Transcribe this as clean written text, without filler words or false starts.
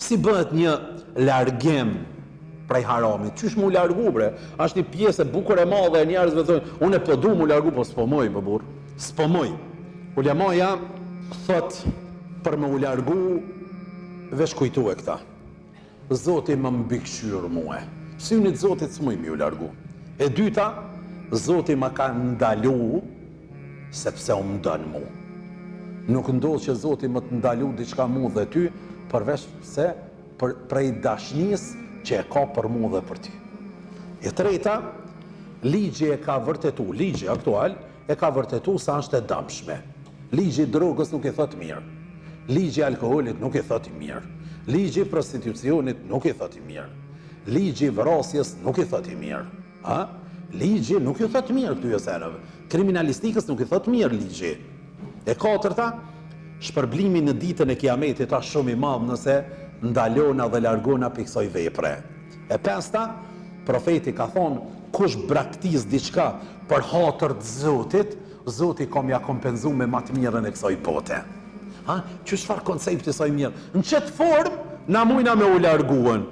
Si bëhet një largim prej haramit? Qysh mu largu, bre? Ashtë një pjesë e bukur e madhe e njerëzve thonë, unë e po du mu largu, po s'po moj, po burr. S'po moj. Ulemaja thot për me u largu veç kujtu e këta. Zoti më mbikëqyr mua. Synit Zotit s'muj mi u largu. E dyta, Zoti më ka ndalu sepse u mdën mu. Nuk ndodh që Zoti më të ndalu diçka mu dhe ty, përveç se prej dashnis që e ka për mu dhe për ty. E treta, ligji e ka vërtetu, ligji aktual e ka vërtetu sa është e dëmshme. Ligji drogës nuk e thot mirë. Ligji alkoolit nuk e thot mirë. Ligji prostitucionit nuk e thot mirë. Ligji vrasjes nuk e thot mirë. Ha? Ligji nuk e thot mirë këtyre serave. Kriminalistikës nuk e thot mirë ligji. E katërta, shpërblimi në ditën e kiametit është shumë i madh nëse ndalona dhe largona për kësaj vepre. E pesta, profeti ka thonë, kush braktis diçka për hatër të Zotit, Zoti ka mja kompenzu me më të mirën e kësaj bote. Ha? Që çfarë koncepti saj mirë? Në çet formë na mujna me u larguën.